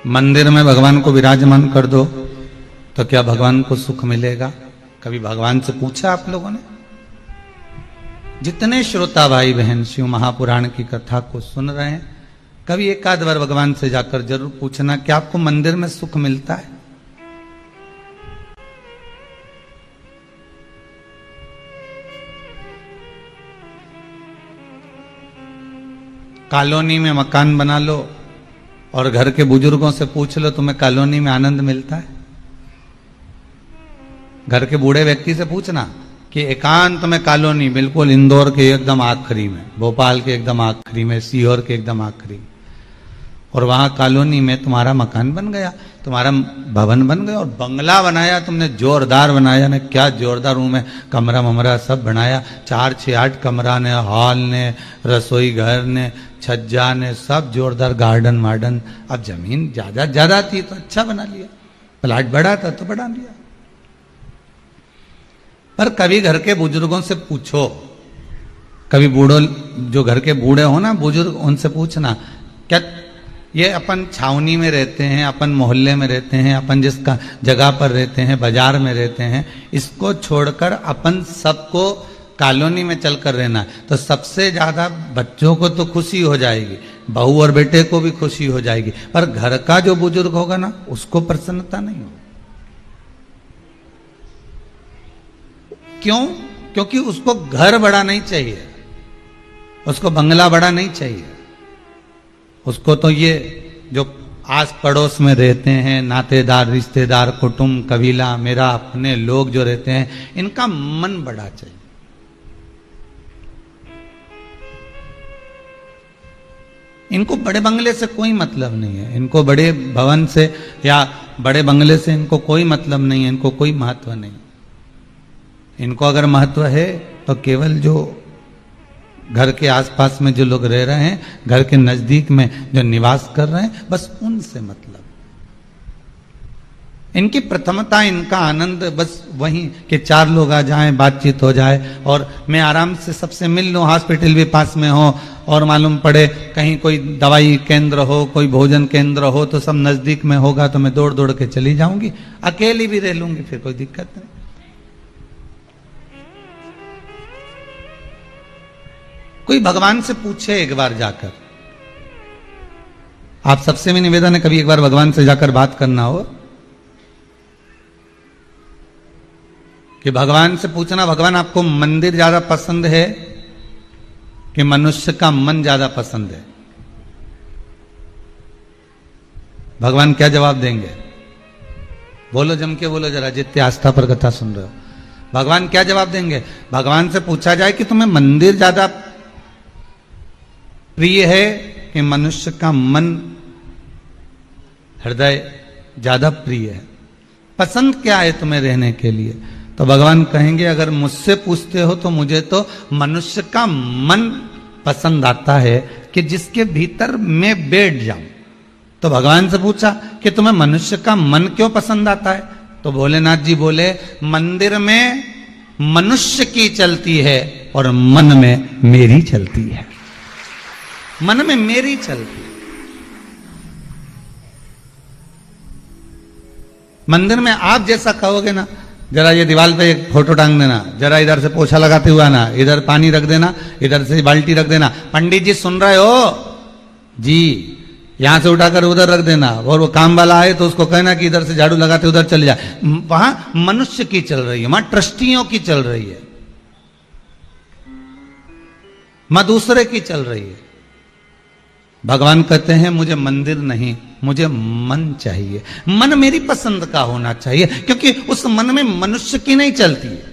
मंदिर में भगवान को विराजमान कर दो तो क्या भगवान को सुख मिलेगा? कभी भगवान से पूछा आप लोगों ने? जितने श्रोता भाई बहन शिव महापुराण की कथा को सुन रहे हैं, कभी एक आध बार भगवान से जाकर जरूर पूछना कि आपको मंदिर में सुख मिलता है? कॉलोनी में मकान बना लो और घर के बुजुर्गों से पूछ लो तुम्हें कॉलोनी में आनंद मिलता है? घर के बूढ़े व्यक्ति से पूछना कि एकांत में कॉलोनी, बिल्कुल इंदौर के एकदम आखिरी में, भोपाल के एकदम आखिरी में, सीहोर के एकदम आखिरी में, और वहां कॉलोनी में तुम्हारा मकान बन गया, तुम्हारा भवन बन गया और बंगला बनाया तुमने, जोरदार बनाया ने, क्या जोरदार रूम है, कमरा ममरा सब बनाया, 4 6 8 कमरा ने, हॉल ने, रसोई घर ने, छज्जा ने, सब जोरदार, गार्डन वार्डन। अब जमीन ज्यादा थी तो अच्छा बना लिया, प्लाट बड़ा था तो बढ़ा लिया। पर कभी घर के बुजुर्गों से पूछो, कभी बूढ़ों, जो घर के बूढ़े हो ना बुजुर्ग, उनसे पूछना क्या ये अपन छावनी में रहते हैं, अपन मोहल्ले में रहते हैं, अपन जिस जगह पर रहते हैं, बाजार में रहते हैं, इसको छोड़कर अपन सबको कॉलोनी में चलकर रहना है तो सबसे ज्यादा बच्चों को तो खुशी हो जाएगी, बहू और बेटे को भी खुशी हो जाएगी, पर घर का जो बुजुर्ग होगा ना उसको प्रसन्नता नहीं होगी। क्यों? क्योंकि उसको घर बड़ा नहीं चाहिए, उसको बंगला बड़ा नहीं चाहिए, उसको तो ये जो आस पड़ोस में रहते हैं, नातेदार, रिश्तेदार, कुटुंब, कबीला, मेरा अपने लोग जो रहते हैं, इनका मन बड़ा चाहिए। इनको बड़े बंगले से कोई मतलब नहीं है, इनको बड़े भवन से या बड़े बंगले से इनको कोई मतलब नहीं है, इनको कोई महत्व नहीं। इनको अगर महत्व है तो केवल जो घर के आसपास में जो लोग रह रहे हैं, घर के नजदीक में जो निवास कर रहे हैं, बस उनसे मतलब। इनकी प्रथमता, इनका आनंद बस वही कि 4 लोग आ जाएं, बातचीत हो जाए और मैं आराम से सबसे मिल लूं, हॉस्पिटल भी पास में हो और मालूम पड़े कहीं कोई दवाई केंद्र हो, कोई भोजन केंद्र हो तो सब नजदीक में होगा तो मैं दौड़ दौड़ के चली जाऊंगी, अकेली भी रह लूंगी, फिर कोई दिक्कत नहीं। कोई भगवान से पूछे एक बार जाकर, आप सबसे भी निवेदन है कभी एक बार भगवान से जाकर बात करना हो कि भगवान से पूछना, भगवान आपको मंदिर ज्यादा पसंद है कि मनुष्य का मन ज्यादा पसंद है? भगवान क्या जवाब देंगे? बोलो, जम के बोलो जरा, जितने आस्था पर कथा सुन रहे हो, भगवान क्या जवाब देंगे? भगवान से पूछा जाए कि तुम्हें मंदिर ज्यादा प्रिय है कि मनुष्य का मन, हृदय ज्यादा प्रिय है? पसंद क्या है तुम्हें रहने के लिए? तो भगवान कहेंगे अगर मुझसे पूछते हो तो मुझे तो मनुष्य का मन पसंद आता है कि जिसके भीतर मैं बैठ जाऊं। तो भगवान से पूछा कि तुम्हें मनुष्य का मन क्यों पसंद आता है? तो भोलेनाथ जी बोले, मंदिर में मनुष्य की चलती है और मन में मेरी चलती है, मन में मेरी चलती है। मंदिर में आप जैसा कहोगे ना, जरा ये दीवार पे एक फोटो टांग देना, जरा इधर से पोछा लगाते हुआ ना, इधर पानी रख देना, इधर से बाल्टी रख देना, पंडित जी सुन रहे हो जी, यहां से उठाकर उधर रख देना, और वो काम वाला आए तो उसको कहना कि इधर से झाड़ू लगाते उधर चले जाए। वहां मनुष्य की चल रही है, वहां ट्रस्टियों की चल रही है, वहां दूसरे की चल रही है। भगवान कहते हैं मुझे मंदिर नहीं, मुझे मन चाहिए, मन मेरी पसंद का होना चाहिए, क्योंकि उस मन में मनुष्य की नहीं चलती है,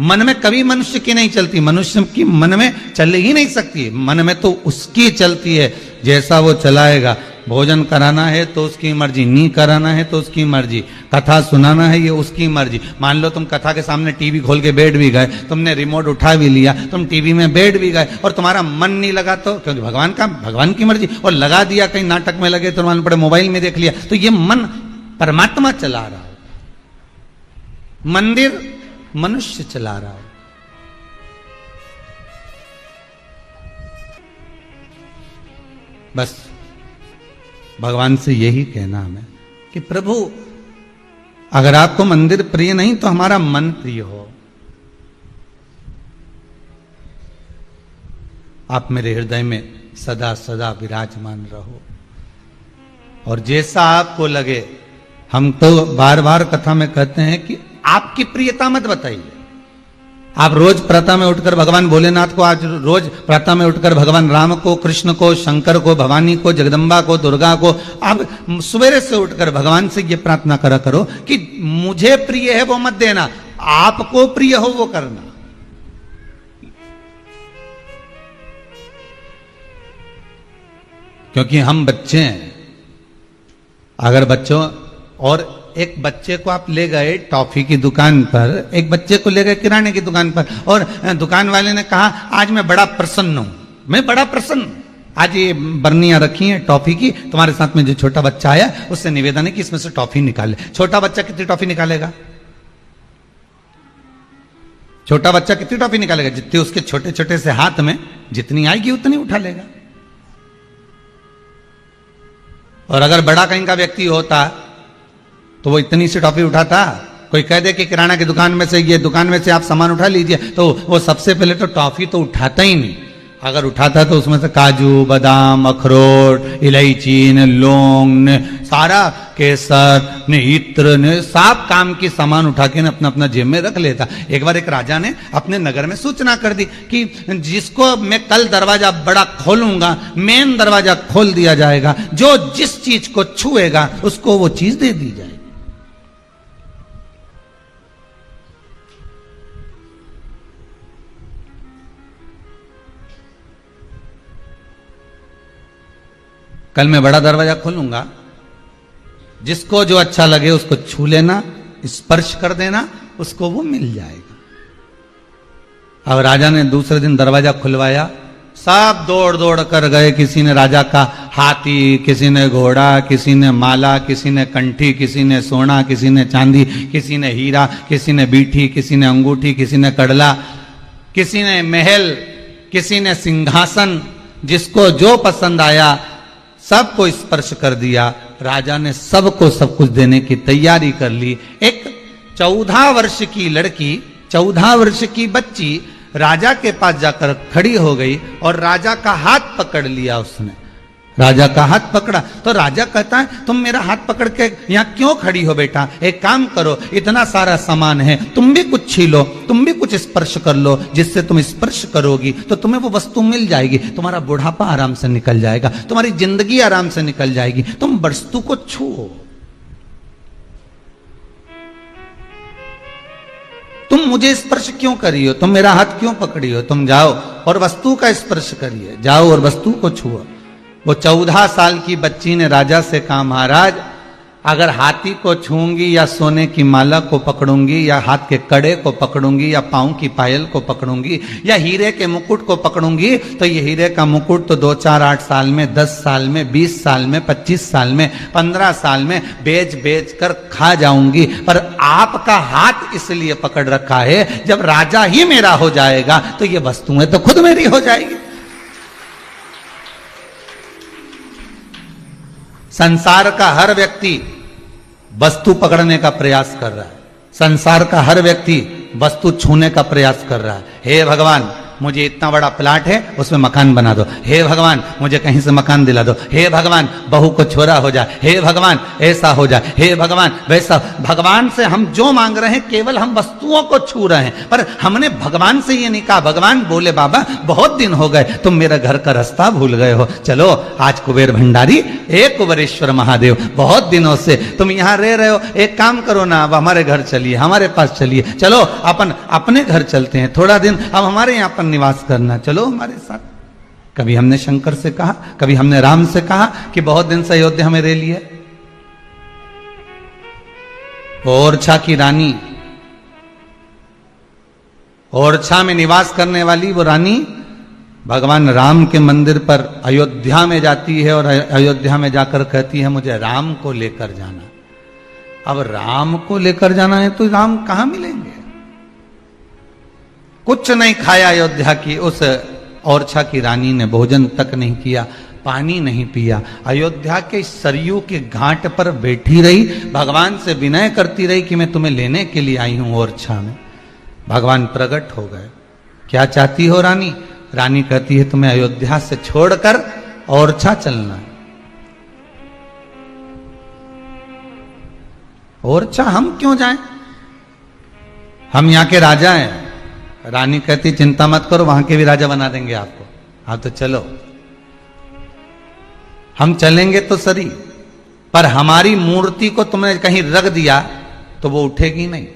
मन में कभी मनुष्य की नहीं चलती, मनुष्य की मन में चल ही नहीं सकती, मन में तो उसकी चलती है, जैसा वो चलाएगा। भोजन कराना है तो उसकी मर्जी, नहीं कराना है तो उसकी मर्जी, कथा सुनाना है ये उसकी मर्जी। मान लो तुम कथा के सामने टीवी खोल के बैठ भी गए, तुमने रिमोट उठा भी लिया, तुम टीवी में बैठ भी गए और तुम्हारा मन नहीं लगा तो, क्योंकि भगवान की मर्जी, और लगा दिया कहीं नाटक में लगे तो मान पड़े मोबाइल में देख लिया, तो ये मन परमात्मा चला रहा हो, मंदिर मनुष्य चला रहा हो। बस भगवान से यही कहना हमें कि प्रभु अगर आपको मंदिर प्रिय नहीं तो हमारा मन प्रिय हो। आप मेरे हृदय में सदा सदा विराजमान रहो। और जैसा आपको लगे, हम तो बार बार कथा में कहते हैं कि आपकी प्रियता मत बताइए। आप रोज प्रातः में उठकर भगवान भोलेनाथ को, आज रोज प्रातः में उठकर भगवान राम को, कृष्ण को, शंकर को, भवानी को, जगदम्बा को, दुर्गा को, आप सवेरे से उठकर भगवान से ये प्रार्थना करा करो कि मुझे प्रिय है वो मत देना, आपको प्रिय हो वो करना। क्योंकि हम बच्चे हैं। अगर बच्चों, और एक बच्चे को आप ले गए टॉफी की दुकान पर, एक बच्चे को ले गए किराने की दुकान पर, और दुकान वाले ने कहा आज मैं बड़ा प्रसन्न हूं, मैं बड़ा प्रसन्न, आज ये बर्नियां रखी हैं टॉफी की, तुम्हारे साथ में जो छोटा बच्चा आया उससे निवेदन है कि इसमें से टॉफी निकाले। छोटा बच्चा कितनी टॉफी निकालेगा? छोटा बच्चा कितनी टॉफी निकालेगा? जितनी उसके छोटे छोटे से हाथ में जितनी आएगी उतनी उठा लेगा। और अगर बड़ा कहीं का व्यक्ति होता तो वो इतनी सी टॉफी उठाता? कोई कह दे कि किराना की दुकान में से, ये दुकान में से आप सामान उठा लीजिए, तो वो सबसे पहले तो टॉफी तो उठाता ही नहीं। अगर उठाता तो उसमें से काजू, बादाम, अखरोट, इलायची ने, लौंग ने, सारा केसर ने, इत्र ने, सब काम की सामान उठा के अपना अपना जेब में रख लेता। एक बार एक राजा ने अपने नगर में सूचना कर दी कि जिसको मैं कल दरवाजा बड़ा खोलूंगा, मेन दरवाजा खोल दिया जाएगा, जो जिस चीज को छुएगा उसको वो चीज दे दी जाएगी। कल मैं बड़ा दरवाजा खोलूंगा, जिसको जो अच्छा लगे उसको छू लेना, स्पर्श कर देना, उसको वो मिल जाएगा। अब राजा ने दूसरे दिन दरवाजा खुलवाया, सब दौड़ दौड़ कर गए। किसी ने राजा का हाथी, किसी ने घोड़ा, किसी ने माला, किसी ने कंठी, किसी ने सोना, किसी ने चांदी, किसी ने हीरा, किसी ने बीठी, किसी ने अंगूठी, किसी ने कड़ला, किसी ने महल, किसी ने सिंहासन, जिसको जो पसंद आया सबको स्पर्श कर दिया। राजा ने सबको सब कुछ देने की तैयारी कर ली। एक 14 वर्ष की लड़की, 14 वर्ष की बच्ची राजा के पास जाकर खड़ी हो गई और राजा का हाथ पकड़ लिया उसने। राजा का हाथ पकड़ा तो राजा कहता है तुम मेरा हाथ पकड़ के यहां क्यों खड़ी हो बेटा? एक काम करो, इतना सारा सामान है, तुम भी कुछ छीलो, तुम भी कुछ स्पर्श कर लो, जिससे तुम स्पर्श करोगी तो तुम्हें वो वस्तु मिल जाएगी, तुम्हारा बुढ़ापा आराम से निकल जाएगा, तुम्हारी जिंदगी आराम से निकल जाएगी, तुम वस्तु को छुओ। तुम मुझे स्पर्श क्यों करी हो? तुम मेरा हाथ क्यों पकड़ी हो? तुम जाओ और वस्तु का स्पर्श करिए, जाओ और वस्तु को छुओ। वो 14 साल की बच्ची ने राजा से कहा महाराज, अगर हाथी को छूंगी या सोने की माला को पकड़ूंगी या हाथ के कड़े को पकड़ूंगी या पांव की पायल को पकड़ूंगी या हीरे के मुकुट को पकड़ूंगी तो ये हीरे का मुकुट तो 2, 4, 8 साल में, 10 साल में, 20 साल में, 25 साल में, 15 साल में बेच बेच कर खा जाऊंगी। पर आपका हाथ इसलिए पकड़ रखा है, जब राजा ही मेरा हो जाएगा तो ये वस्तुएं तो खुद मेरी हो जाएगी। संसार का हर व्यक्ति वस्तु पकड़ने का प्रयास कर रहा है, संसार का हर व्यक्ति वस्तु छूने का प्रयास कर रहा है। हे भगवान, मुझे इतना बड़ा प्लाट है उसमें मकान बना दो, हे भगवान मुझे कहीं से मकान दिला दो, हे भगवान बहू को छोरा हो जाए, हे भगवान ऐसा हो जाए, हे भगवान वैसा। भगवान से हम जो मांग रहे हैं केवल हम वस्तुओं को छू रहे हैं, पर हमने भगवान से ये नहीं कहा। भगवान बोले बाबा बहुत दिन हो गए, तुम मेरे घर का रास्ता भूल गए हो, चलो आज कुबेर भंडारी, एक कुबेरेश्वर महादेव, बहुत दिनों से तुम यहाँ रह रहे हो, एक काम करो ना, अब हमारे घर चलिए, हमारे पास चलिए, चलो अपन अपने घर चलते हैं, थोड़ा दिन अब हमारे यहाँ पर निवास करना, चलो हमारे साथ। कभी हमने शंकर से कहा, कभी हमने राम से कहा कि बहुत दिन से अयोध्या में रह लिए। ओरछा की रानी, ओरछा में निवास करने वाली वो रानी भगवान राम के मंदिर पर अयोध्या में जाती है और अयोध्या में जाकर कहती है मुझे राम को लेकर जाना। अब राम को लेकर जाना है तो राम कहां मिलेंगे? कुछ नहीं खाया अयोध्या की उस ओरछा की रानी ने, भोजन तक नहीं किया। पानी नहीं पिया। अयोध्या के सरयू के घाट पर बैठी रही, भगवान से विनय करती रही कि मैं तुम्हें लेने के लिए आई हूं ओरछा में। भगवान प्रकट हो गए। क्या चाहती हो रानी? रानी कहती है तुम्हें अयोध्या से छोड़कर ओरछा चलना है। ओरछा हम क्यों जाएं? हम यहां के राजा हैं। रानी कहती चिंता मत करो, वहां के भी राजा बना देंगे आपको। हाँ तो चलो, हम चलेंगे तो सही, पर हमारी मूर्ति को तुमने कहीं रख दिया तो वो उठेगी नहीं।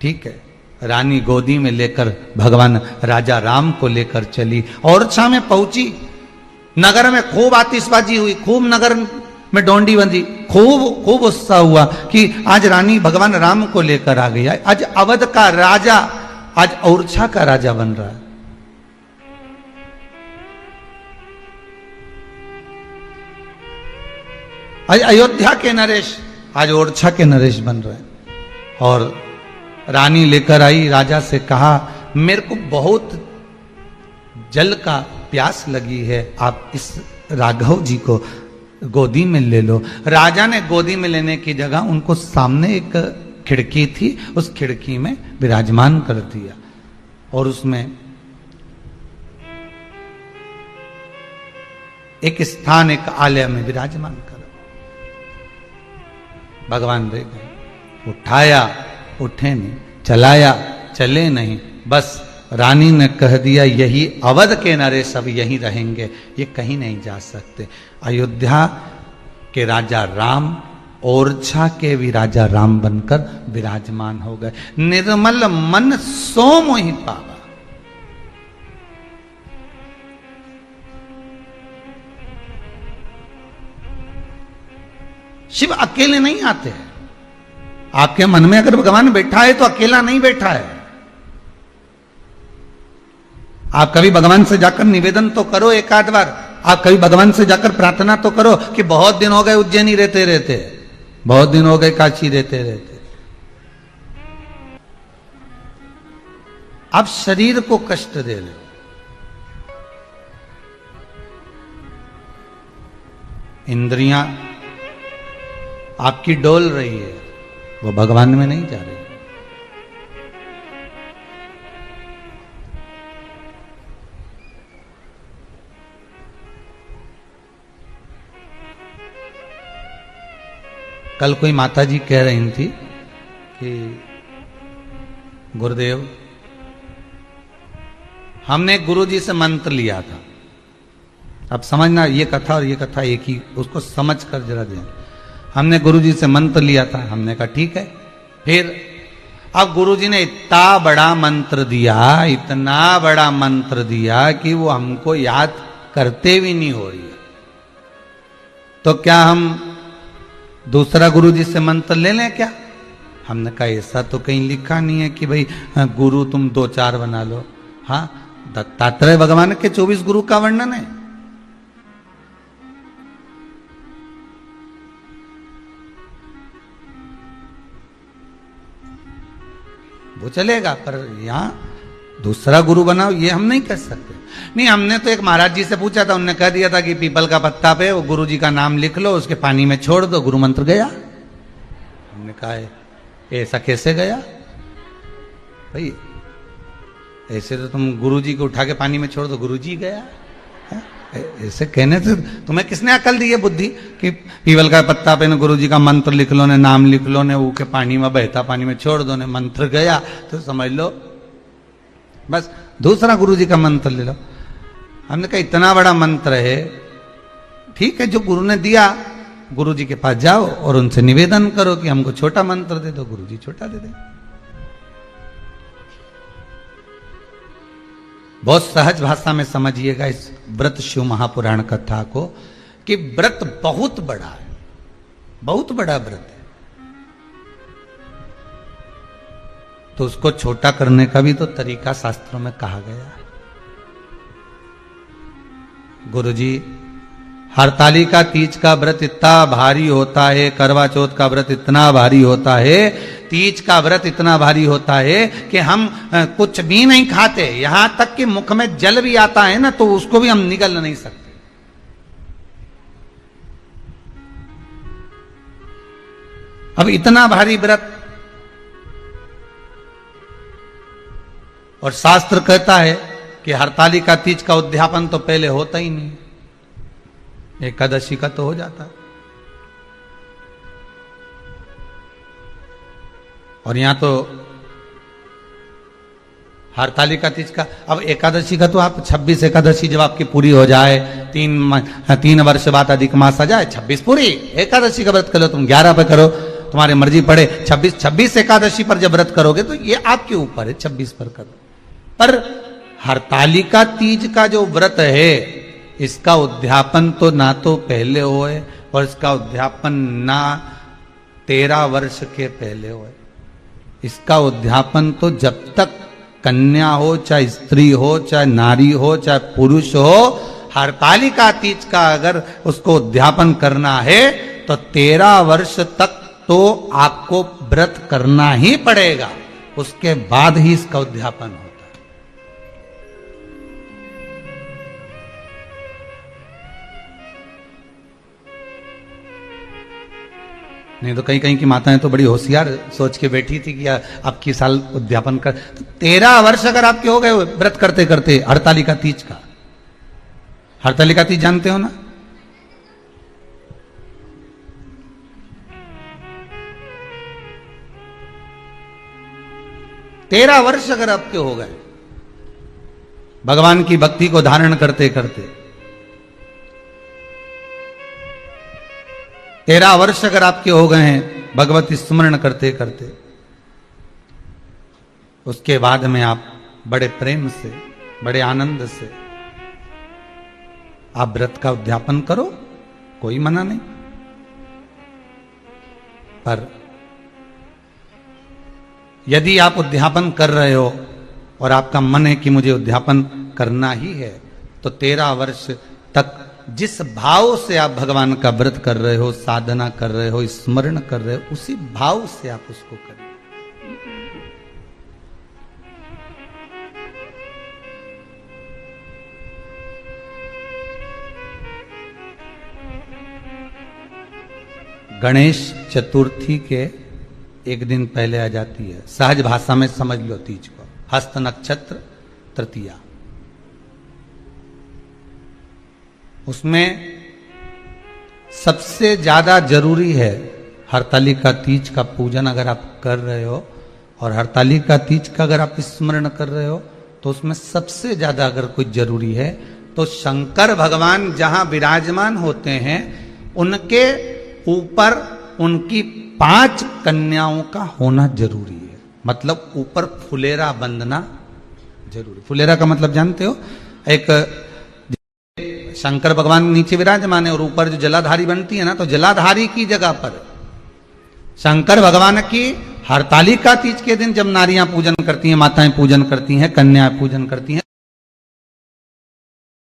ठीक है। रानी गोदी में लेकर भगवान राजा राम को लेकर चली, ओरछा में पहुंची। नगर में खूब आतिशबाजी हुई, खूब नगर में डोंडी बंधी, खूब उत्साह हुआ कि आज रानी भगवान राम को लेकर आ गई। आज अवध का राजा, आज ओरछा का राजा बन रहा है। आज अयोध्या के नरेश आज ओरछा के नरेश बन रहे हैं। और रानी लेकर आई, राजा से कहा मेरे को बहुत जल का प्यास लगी है, आप इस राघव जी को गोदी में ले लो। राजा ने गोदी में लेने की जगह उनको सामने एक खिड़की थी, उस खिड़की में विराजमान कर दिया और उसमें एक स्थान, एक आलय में विराजमान कर। भगवान रह गए। उठाया, उठे नहीं, चलाया, चले नहीं। बस रानी ने कह दिया यही अवध के नरेश अब यहीं रहेंगे, ये कहीं नहीं जा सकते। अयोध्या के राजा राम ओरछा के भी राजा राम बनकर विराजमान हो गए। निर्मल मन सो मोहि पावा। शिव अकेले नहीं आते हैं। आपके मन में अगर भगवान बैठा है तो अकेला नहीं बैठा है। आप कभी भगवान से जाकर निवेदन तो करो एक आध बार, आप कभी भगवान से जाकर प्रार्थना तो करो कि बहुत दिन हो गए उज्जैनी रहते रहते, बहुत दिन हो गए काशी रहते रहते। आप शरीर को कष्ट दे रहे हो। इंद्रियां आपकी डोल रही है, वो भगवान में नहीं जा रही। कल कोई माता जी कह रही थी कि गुरुदेव हमने गुरु जी से मंत्र लिया था। अब समझना, ये कथा और ये कथा एक ही, उसको समझ कर जरा दें। हमने गुरु जी से मंत्र लिया था, हमने कहा ठीक है। फिर अब गुरु जी ने इतना बड़ा मंत्र दिया, इतना बड़ा मंत्र दिया कि वो हमको याद करते भी नहीं हो रही है। तो क्या हम दूसरा गुरु जी से मंत्र ले लें क्या? हमने कहा ऐसा तो कहीं लिखा नहीं है कि भाई गुरु तुम 2-4 बना लो। हाँ, दत्तात्रेय भगवान के 24 गुरु का वर्णन है। वो चलेगा, पर यहां दूसरा गुरु बनाओ ये हम नहीं कर सकते। नहीं, हमने तो एक महाराज जी से पूछा था, उन्होंने कह दिया था कि पीपल का पत्ता पे वो गुरु जी का नाम लिख लो, उसके पानी में छोड़ दो, गुरु मंत्र गया। हमने कहा ऐसा कैसे गया भाई? ऐसे तो तुम गुरु जी को उठा के पानी में छोड़ दो, गुरु जी गया। ऐसे कहने से तुम्हें किसने अकल दी है, बुद्धि कि पीपल का पत्ता पे न गुरु जी का मंत्र लिख लो, ने नाम लिख लो, ने वो के पानी में बहता पानी में छोड़ दो, ने मंत्र गया तो समझ लो बस दूसरा गुरु जी का मंत्र ले लो। हमने कहा इतना बड़ा मंत्र है, ठीक है, जो गुरु ने दिया गुरु जी के पास जाओ और उनसे निवेदन करो कि हमको छोटा मंत्र दे दो, गुरु जी छोटा दे दे। बहुत सहज भाषा में समझिएगा इस व्रत शिव महापुराण कथा को कि व्रत बहुत बड़ा है, बहुत बड़ा व्रत है, तो उसको छोटा करने का भी तो तरीका शास्त्रों में कहा गया। गुरुजी, हरतालिका तीज का व्रत इतना भारी होता है, करवा चौथ का व्रत इतना भारी होता है, तीज का व्रत इतना भारी होता है कि हम कुछ भी नहीं खाते, यहां तक कि मुख में जल भी आता है ना तो उसको भी हम निगल नहीं सकते। अब इतना भारी व्रत, और शास्त्र कहता है कि हरतालिका तीज का उद्यापन तो पहले होता ही नहीं, एकादशी का तो हो जाता है। और यहां तो हरतालिका तीज का, अब एकादशी का तो आप 26 एकादशी जब आपकी पूरी हो जाए, 3 वर्ष बाद अधिक मास आ जाए, 26 पूरी एकादशी का व्रत करो, तुम 11 पे करो, तुम्हारी मर्जी पड़े। 26 एकादशी पर जब व्रत करोगे तो ये आपके ऊपर है, 26 पर करो। पर हरतालिका तीज का जो व्रत है, इसका उद्यापन तो ना तो पहले होए, और इसका उद्यापन ना 13 वर्ष के पहले होए। इसका उद्यापन तो जब तक कन्या हो, चाहे स्त्री हो, चाहे नारी हो, चाहे पुरुष हो, हरतालिका तीज का अगर उसको उद्यापन करना है तो 13 वर्ष तक तो आपको व्रत करना ही पड़ेगा, उसके बाद ही इसका उद्यापन होता है। नहीं तो कहीं कहीं की माताएं तो बड़ी होशियार सोच के बैठी थी कि अब की साल उद्यापन कर, तो 13 वर्ष अगर आपके हो गए व्रत करते करते हरतालिका तीज का। हरतालिका तीज जानते हो ना? तेरह वर्ष अगर आपके हो गए भगवान की भक्ति को धारण करते करते, 13 वर्ष अगर आपके हो गए हैं भगवती स्मरण करते करते, उसके बाद में आप बड़े प्रेम से, बड़े आनंद से आप व्रत का उद्यापन करो, कोई मना नहीं। पर यदि आप उद्यापन कर रहे हो और आपका मन है कि मुझे उद्यापन करना ही है, तो 13 वर्ष तक जिस भाव से आप भगवान का व्रत कर रहे हो, साधना कर रहे हो, स्मरण कर रहे हो, उसी भाव से आप उसको करें। गणेश चतुर्थी के एक दिन पहले आ जाती है, सहज भाषा में समझ लो तीज को, हस्त नक्षत्र तृतीया। उसमें सबसे ज्यादा जरूरी है हरतालिका तीज का पूजन अगर आप कर रहे हो, और हरतालिका तीज का अगर आप स्मरण कर रहे हो, तो उसमें सबसे ज्यादा अगर कोई जरूरी है तो शंकर भगवान जहां विराजमान होते हैं उनके ऊपर उनकी 5 कन्याओं का होना जरूरी है। मतलब ऊपर फुलेरा बंधना जरूरी। फुलेरा का मतलब जानते हो? एक शंकर भगवान नीचे विराजमान है और ऊपर जो जलाधारी बनती है ना, तो जलाधारी की जगह पर शंकर भगवान की हरतालिका तीज के दिन जब नारियां पूजन करती हैं, माताएं पूजन करती हैं, कन्याएं पूजन करती हैं,